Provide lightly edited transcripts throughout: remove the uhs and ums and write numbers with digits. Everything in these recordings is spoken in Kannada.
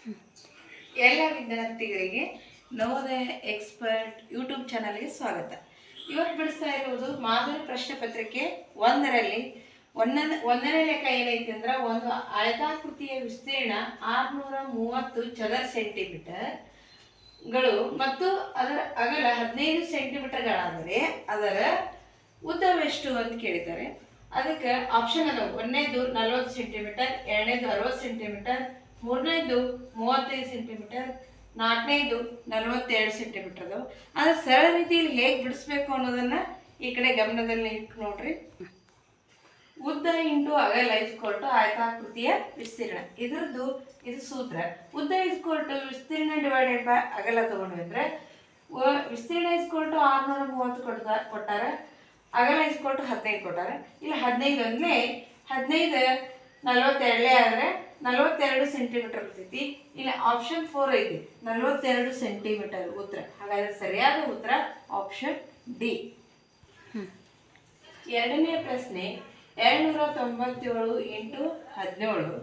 ಎಲ್ಲ ವಿದ್ಯಾರ್ಥಿಗಳಿಗೆ ನವೋದಯ ಎಕ್ಸ್ಪರ್ಟ್ ಯೂಟ್ಯೂಬ್ ಚಾನಲ್ಗೆ ಸ್ವಾಗತ. ಇವತ್ತು ಬಿಡಿಸ್ತಾ ಇರುವುದು ಮಾದರಿ ಪ್ರಶ್ನೆ ಪತ್ರಿಕೆ ಒಂದರಲ್ಲಿ ಒಂದನೇ ಲೆಕ್ಕ ಏನೈತಿ ಅಂದ್ರೆ, ಒಂದು ಆಯತಾಕೃತಿಯ ವಿಸ್ತೀರ್ಣ 630 ಚದರ ಸೆಂಟಿಮೀಟರ್ಗಳು ಮತ್ತು ಅದರ ಅಗಲ 15 ಸೆಂಟಿಮೀಟರ್ಗಳಾದರೆ ಅದರ ಉದ್ದವೆಷ್ಟು ಅಂತ ಕೇಳಿದ್ದಾರೆ. ಅದಕ್ಕೆ ಆಪ್ಷನ್ ಅದಾವ. ಒಂದನೇದು 40 ಸೆಂಟಿಮೀಟರ್, ಎರಡನೇದು 60 ಸೆಂಟಿಮೀಟರ್, ಮೂರನೇದು 35 ಸೆಂಟಿಮೀಟರ್, ನಾಲ್ಕನೇದು 42 ಸೆಂಟಿಮೀಟರ್ ಅದಾವ. ಆದರೆ ಸರಳ ರೀತಿಯಲ್ಲಿ ಹೇಗೆ ಬಿಡಿಸ್ಬೇಕು ಅನ್ನೋದನ್ನ ಈ ಕಡೆ ಗಮನದಲ್ಲಿ ಇಟ್ಟು ನೋಡ್ರಿ. ಉದ್ದ ಇಂಟು ಅಗಲ ಇಸ್ಕೊಲ್ಟು ಆಯತಾಕೃತಿಯ ವಿಸ್ತೀರ್ಣ, ಇದು ಸೂತ್ರ. ಉದ್ದ ಇಸ್ಕೊಲ್ಟು ವಿಸ್ತೀರ್ಣ ಡಿವೈಡೆಡ್ ಬೈ ಅಗಲ ತಗೊಂಡ್ವಿ ಅಂದ್ರೆ, ವಿಸ್ತೀರ್ಣ ಇಸ್ಕೊಲ್ಟು 630 ಕೊಟ್ಟಾರ, ಅಗಲ ಇಸ್ಕೊಲ್ಟು 15 ಕೊಟ್ಟಾರ. ಇಲ್ಲಿ 15 ಅಂದ್ರೆ 15 42 ಆದರೆ 42 ಸೆಂಟಿಮೀಟರ್ ಇರ್ತೈತಿ. ಇಲ್ಲಿ ಆಪ್ಷನ್ 4 ಐತಿ, 42 ಸೆಂಟಿಮೀಟರ್ ಉತ್ತರ. ಹಾಗಾದ್ರೆ ಸರಿಯಾದ ಉತ್ತರ ಆಪ್ಷನ್ ಡಿ. ಎರಡನೇ ಪ್ರಶ್ನೆ, 297 ಇಂಟು 17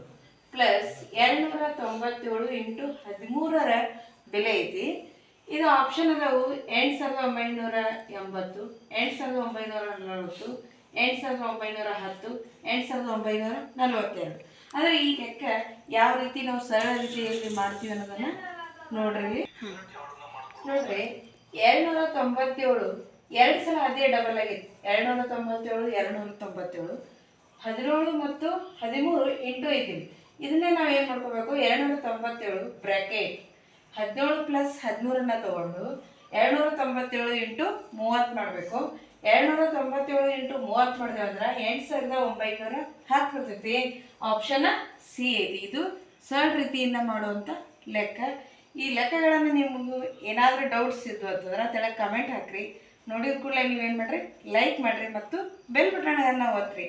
ಪ್ಲಸ್ 297 ಇಂಟು 13ರ ಬೆಲೆ ಐತಿ. ಇದು ಆಪ್ಷನ್ ಅದಾವು 8980, 8940, 8910, 8942. ಆದರೆ ಈ ಲೆಕ್ಕ ಯಾವ ರೀತಿ ನಾವು ಸರಳ ರೀತಿಯಲ್ಲಿ ಮಾಡ್ತೀವಿ ಅನ್ನೋದನ್ನು ನೋಡ್ರಿ. 297 ಎರಡು ಸಲ ಅದೇ ಡಬಲ್ ಆಗೈತಿ. 297 297, 17 ಮತ್ತು 13 ಇಂಟು ಐತಿವಿ. ಇದನ್ನೇ ನಾವು ಏನು ಮಾಡ್ಕೋಬೇಕು, 297 ಬ್ರ್ಯಾಕೆಟ್ 17 ಪ್ಲಸ್ 13ನ್ನ ತಗೊಂಡು 297 ಇಂಟು 30 ಮಾಡಬೇಕು. 297 ಇಂಟು 30 ಮಾಡಿದೆ ಅಂದ್ರೆ 8910 ಬರ್ತೈತಿ. ಆಪ್ಷನ್ ಸಿ ಐತಿ. ಇದು ಸರಳ ರೀತಿಯಿಂದ ಮಾಡುವಂಥ ಲೆಕ್ಕ. ಈ ಲೆಕ್ಕಗಳನ್ನು ನಿಮಗೂ ಏನಾದರೂ ಡೌಟ್ಸ್ ಇದ್ದು ಅಂತಂದ್ರೆ ತೆಳಗೆ ಕಮೆಂಟ್ ಹಾಕ್ರಿ. ನೋಡಿದ ಕೂಡಲೇ ನೀವೇನು ಮಾಡಿರಿ, ಲೈಕ್ ಮಾಡಿರಿ ಮತ್ತು ಬೆಲ್ ಬಟನ್ ಒತ್ತಿರಿ.